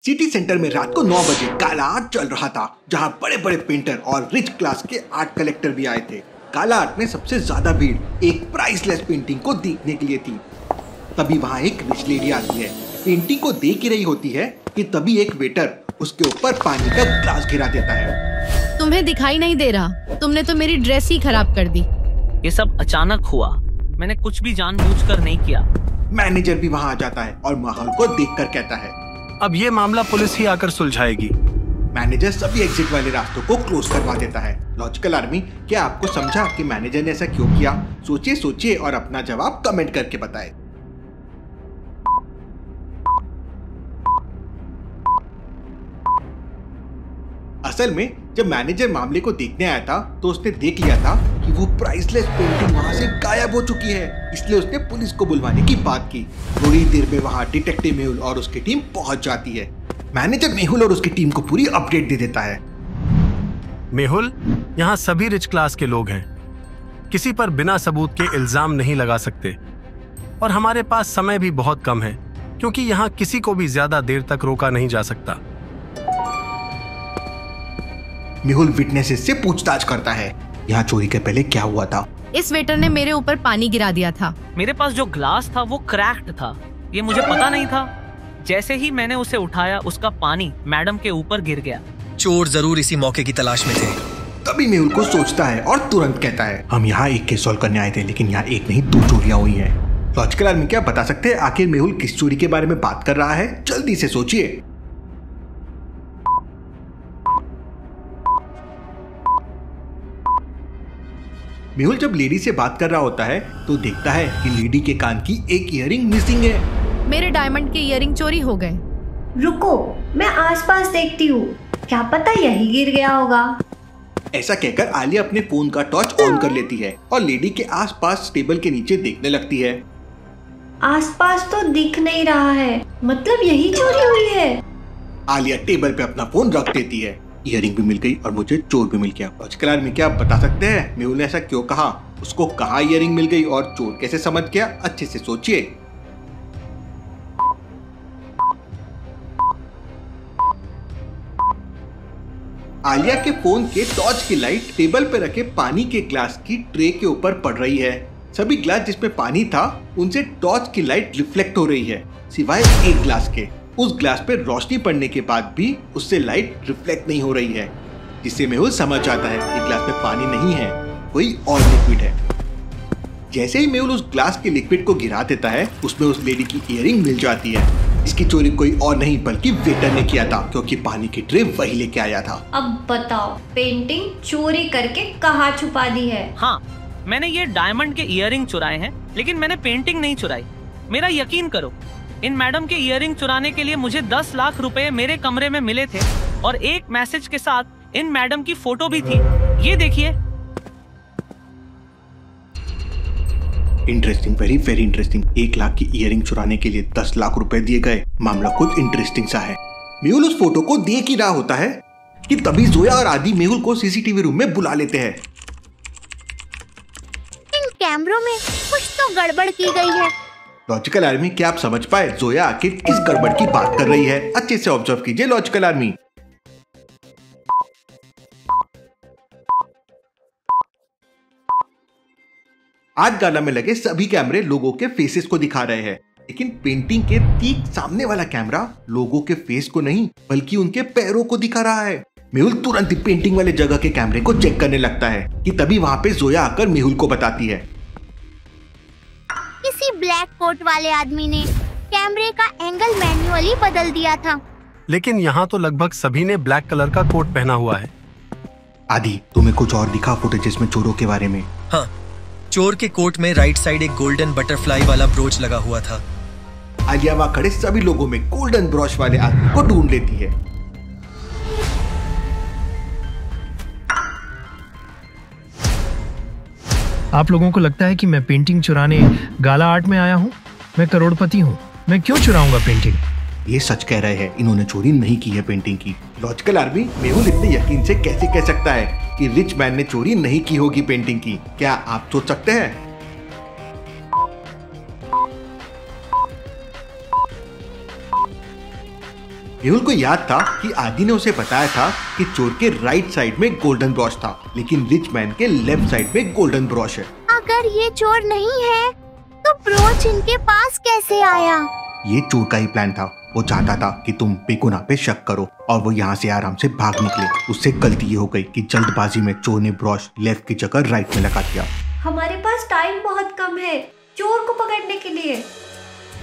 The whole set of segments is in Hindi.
सिटी सेंटर में रात को 9 बजे काला आर्ट चल रहा था, जहां बड़े बड़े पेंटर और रिच क्लास के आर्ट कलेक्टर भी आए थे। काला आर्ट में सबसे ज्यादा भीड़ एक प्राइसलेस पेंटिंग को देखने के लिए थी। तभी वहां एक रिच लेडी आती है, पेंटिंग को देख ही रही होती है कि तभी एक वेटर उसके ऊपर पानी का ग्लास गिरा देता है। तुम्हें दिखाई नहीं दे रहा? तुमने तो मेरी ड्रेस ही खराब कर दी। ये सब अचानक हुआ, मैंने कुछ भी जानबूझकर नहीं किया। मैनेजर भी वहां आ जाता है और माहौल को देखकर कहता है, अब ये मामला पुलिस ही आकर सुलझाएगी। मैनेजर सभी एग्जिट वाले रास्तों को क्लोज करवा देता है। लॉजिकल आर्मी, क्या आपको समझा कि मैनेजर ने ऐसा क्यों किया? सोचिए और अपना जवाब कमेंट करके बताएं। असल में जब मैनेजर मामले को देखने आया था तो उसने देख लिया था कि वो प्राइसलेस पेंटिंग वहां से गायब हो चुकी है, इसलिए उसने पुलिस को बुलवाने की बात की। थोड़ी देर में वहां डिटेक्टिव मेहुल और उसकी टीम पहुंच जाती है। मैनेजर मेहुल और उसकी टीम को पूरी अपडेट दे देता है। मेहुल, यहाँ सभी रिच क्लास के लोग हैं, किसी पर बिना सबूत के इल्जाम नहीं लगा सकते और हमारे पास समय भी बहुत कम है क्योंकि यहाँ किसी को भी ज्यादा देर तक रोका नहीं जा सकता। मेहुल विटनेसेस से पूछताछ करता है, यहाँ चोरी के पहले क्या हुआ था? इस वेटर ने मेरे ऊपर पानी गिरा दिया था। मेरे पास जो ग्लास था वो क्रैक्ड था, ये मुझे पता नहीं था। जैसे ही मैंने उसे उठाया उसका पानी मैडम के ऊपर गिर गया। चोर जरूर इसी मौके की तलाश में थे। तभी मेहुल को सोचता है और तुरंत कहता है, हम यहाँ एक केस सॉल्व करने आए थे, लेकिन यहाँ एक नहीं 2 चोरियां हुई हैं। लॉजिकल आर्मी, क्या बता सकते हैं आखिर मेहुल किस चोरी के बारे में बात कर रहा है? जल्दी से सोचिए। मेहुल जब लेडी से बात कर रहा होता है तो देखता है कि लेडी के कान की एक ईयरिंग मिसिंग है। मेरे डायमंड के ईयरिंग चोरी हो गए। रुको, मैं आसपास देखती हूँ, क्या पता यही गिर गया होगा। ऐसा कहकर आलिया अपने फोन का टॉर्च ऑन कर लेती है और लेडी के आसपास टेबल के नीचे देखने लगती है। आसपास तो दिख नहीं रहा है, मतलब यही चोरी हुई है। आलिया टेबल पे अपना फोन रख देती है। ईयरिंग भी मिल गई और मुझे चोर भी मिल गया। लॉजिकल आर्मी, क्या आप बता सकते हैं मेहुल ने ऐसा क्यों कहा? उसको कहाँ ईयरिंग मिल गई और चोर कैसे समझ गया? अच्छे से सोचिए। आलिया के फोन के टॉर्च की लाइट टेबल पे रखे पानी के ग्लास की ट्रे के ऊपर पड़ रही है। सभी ग्लास जिसमें पानी था उनसे टॉर्च की लाइट रिफ्लेक्ट हो रही है, सिवाय एक ग्लास के। उस ग्लास पे रोशनी पड़ने के बाद भी उससे लाइट रिफ्लेक्ट नहीं हो रही है, जिससे मेहुल समझ जाता है कि ग्लास में पानी नहीं है, कोई और लिक्विड है। जैसे ही मेहुल उस ग्लास के लिक्विड को गिरा देता है, उसमें उस लेडी की ईयरिंग मिल जाती है। इसकी चोरी कोई और नहीं बल्कि वेटर ने किया था, क्योंकि पानी की ट्रे वही लेके आया था। अब बताओ, पेंटिंग चोरी करके कहाँ छुपा दी है? हाँ, मैंने ये डायमंड के ईयरिंग चुराए हैं, लेकिन मैंने पेंटिंग नहीं चुराई। मेरा यकीन करो, इन मैडम के ईयरिंग चुराने के लिए मुझे 10 लाख रुपए मेरे कमरे में मिले थे और एक मैसेज के साथ इन मैडम की फोटो भी थी। ये देखिए। Interesting, very very interesting. 1 lakh की ईयरिंग चुराने के लिए 10 लाख रुपए दिए गए। मामला कुछ इंटरेस्टिंग सा है। मेहुल उस फोटो को देख ही रहा होता है कि तभी जोया और आदि मेहुल को सीसीटीवी रूम में बुला लेते हैं। इन कैमरों में कुछ तो गड़बड़ की गई है। लॉजिकल आर्मी, क्या आप समझ पाए जोया आखिर किस गड़बड़ की बात कर रही है? अच्छे से ऑब्जर्व कीजिए लॉजिकल आर्मी। आज गाला में लगे सभी कैमरे लोगों के फेसेस को दिखा रहे हैं, लेकिन पेंटिंग के ठीक सामने वाला कैमरा लोगों के फेस को नहीं बल्कि उनके पैरों को दिखा रहा है। मेहुल तुरंत ही पेंटिंग वाले जगह के कैमरे को चेक करने लगता है कि तभी वहां पे जोया आकर मेहुल को बताती है, किसी ब्लैक कोट वाले आदमी ने कैमरे का एंगल मैन्युअली बदल दिया था। लेकिन यहाँ तो लगभग सभी ने ब्लैक कलर का कोट पहना हुआ है। आदि, तुम्हें कुछ और दिखा फुटेजेस में चोरों के बारे में? हाँ, चोर के कोट में राइट साइड एक गोल्डन बटरफ्लाई वाला ब्रोच लगा हुआ था। आलिया वहां खड़े सभी लोगों में गोल्डन ब्रोच वाले आदमी को ढूंढ लेती है। आप लोगों को लगता है कि मैं पेंटिंग चुराने गाला आर्ट में आया हूँ? मैं करोड़पति हूँ, मैं क्यों चुराऊंगा पेंटिंग? ये सच कह रहे हैं, इन्होंने चोरी नहीं की है पेंटिंग की। लॉजिकल आर्मी, मेहुल इतने यकीन से कैसे कह सकता है कि रिच मैन ने चोरी नहीं की होगी पेंटिंग की? क्या आप सोच सकते हैं? मेहुल को याद था कि आदि ने उसे बताया था कि चोर के राइट साइड में गोल्डन ब्रॉश था, लेकिन रिच मैन के लेफ्ट साइड में गोल्डन ब्रॉश है। अगर ये चोर नहीं है तो ब्रोच इनके पास कैसे आया? ये चोर का ही प्लान था। वो चाहता था कि तुम बेगुनाह पे शक करो और वो यहाँ से आराम से भाग निकले। उससे गलती ये हो गई कि जल्दबाजी में चोर ने ब्रॉश लेफ्ट की जगह राइट में लगा दिया। हमारे पास टाइम बहुत कम है चोर को पकड़ने के लिए।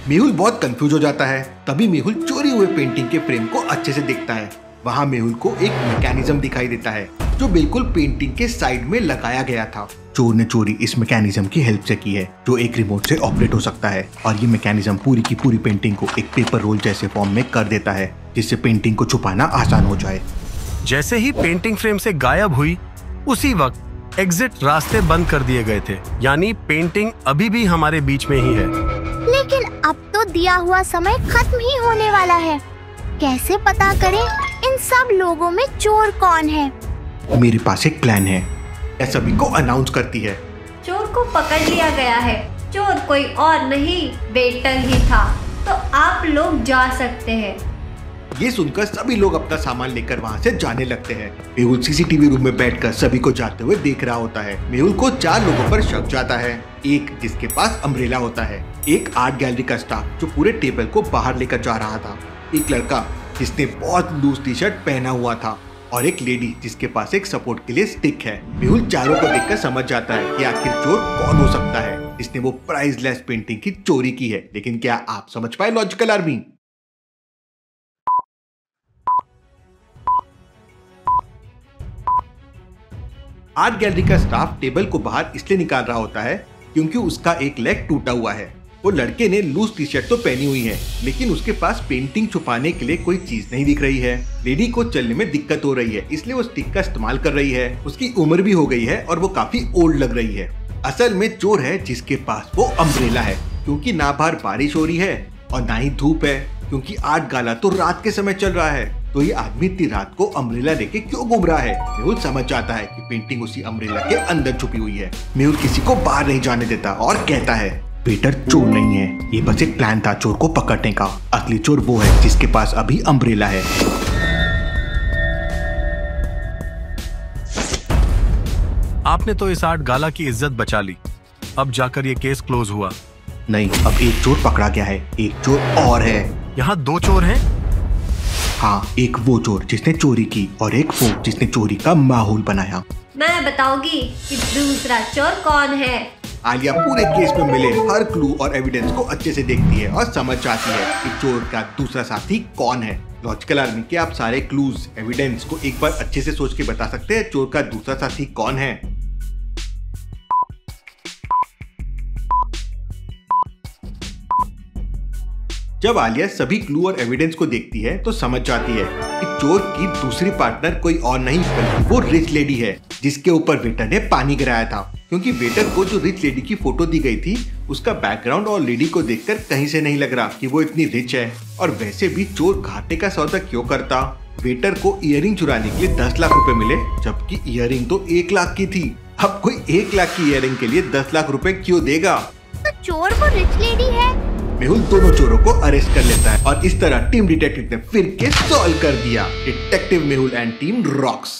मेहुल बहुत कंफ्यूज हो जाता है। तभी मेहुल चोरी हुए पेंटिंग के फ्रेम को अच्छे से देखता है। वहाँ मेहुल को एक मैकेनिज्म दिखाई देता है जो बिल्कुल पेंटिंग के साइड में लगाया गया था। चोर ने चोरी इस मैकेनिज्म की हेल्प से की है जो एक रिमोट से ऑपरेट हो सकता है और ये मैकेनिज्म पूरी की पूरी पेंटिंग को एक पेपर रोल जैसे फॉर्म में कर देता है जिससे पेंटिंग को छुपाना आसान हो जाए। जैसे ही पेंटिंग फ्रेम से गायब हुई उसी वक्त एग्जिट रास्ते बंद कर दिए गए थे, यानी पेंटिंग अभी भी हमारे बीच में ही है। लेकिन अब तो दिया हुआ समय खत्म ही होने वाला है। कैसे पता करें इन सब लोगों में चोर कौन है? मेरे पास एक प्लान है। यह सभी को अनाउंस करती है। चोर को पकड़ लिया गया है। चोर कोई और नहीं वेटर ही था, तो आप लोग जा सकते हैं। ये सुनकर सभी लोग अपना सामान लेकर वहाँ से जाने लगते हैं। मेहुल सीसीटीवी रूम में बैठकर सभी को जाते हुए देख रहा होता है। मेहुल को 4 लोगों पर शक जाता है। एक जिसके पास अम्ब्रेला होता है, एक आर्ट गैलरी का स्टाफ जो पूरे टेबल को बाहर लेकर जा रहा था, एक लड़का जिसने बहुत लूज टी शर्ट पहना हुआ था और एक लेडी जिसके पास एक सपोर्ट के लिए स्टिक है। मेहुल चारों को देखकर समझ जाता है कि आखिर चोर कौन हो सकता है जिसने वो प्राइसलेस पेंटिंग की चोरी की है। लेकिन क्या आप समझ पाए लॉजिकल आर्मी? आर्ट गैलरी का स्टाफ टेबल को बाहर इसलिए निकाल रहा होता है क्योंकि उसका एक लेग टूटा हुआ है। वो लड़के ने लूज टी शर्ट तो पहनी हुई है लेकिन उसके पास पेंटिंग छुपाने के लिए कोई चीज नहीं दिख रही है। लेडी को चलने में दिक्कत हो रही है इसलिए वो स्टिक का इस्तेमाल कर रही है। उसकी उम्र भी हो गई है और वो काफी ओल्ड लग रही है। असल में चोर है जिसके पास वो अम्ब्रेला है क्योंकि ना बाहर बारिश हो रही है और ना ही धूप है क्योंकि आर्ट गाला तो रात के समय चल रहा है। तो ये आदमी इतनी रात को अम्ब्रेला लेके क्यों घूम रहा है? मेहुल समझ जाता है कि पेंटिंग उसी अम्ब्रेला के अंदर छुपी हुई है। मेहुल किसी को बाहर नहीं जाने देता और कहता है वेटर चोर नहीं है, ये बस एक प्लान था चोर को पकड़ने का। असली चोर वो है जिसके पास अभी अम्ब्रेला है। आपने तो इस आर्ट गाला की इज्जत बचा ली। अब जाकर ये केस क्लोज हुआ। नहीं, अब एक चोर पकड़ा गया है, एक चोर और है। यहाँ 2 चोर हैं? हाँ, एक वो चोर जिसने चोरी की और एक वो जिसने चोरी का माहौल बनाया। मैं बताऊंगी कि दूसरा चोर कौन है। आलिया पूरे केस में मिले हर क्लू और एविडेंस को अच्छे से देखती है और समझ जाती है कि चोर का दूसरा साथी कौन है। लॉजिकल आर्मी के आप सारे क्लूज एविडेंस को एक बार अच्छे से सोच के बता सकते हैं चोर का दूसरा साथी कौन है? जब आलिया सभी क्लू और एविडेंस को देखती है तो समझ जाती है कि चोर की दूसरी पार्टनर कोई और नहीं बल्कि वो रिच लेडी है जिसके ऊपर वेटर ने पानी गिराया था। क्योंकि वेटर को जो रिच लेडी की फोटो दी गई थी उसका बैकग्राउंड और लेडी को देखकर कहीं से नहीं लग रहा कि वो इतनी रिच है। और वैसे भी चोर घाटे का सौदा क्यों करता? वेटर को इयररिंग चुराने के लिए 10 लाख रुपए मिले जबकि इयररिंग तो 1 लाख की थी। अब कोई 1 लाख की इयररिंग के लिए 10 लाख रुपए क्यों देगा? तो चोर वो रिच लेडी है। मेहुल दोनों चोरों को अरेस्ट कर लेता है और इस तरह टीम डिटेक्टिव ने फिर केस सॉल्व कर दिया। Detective Mehul and team rocks.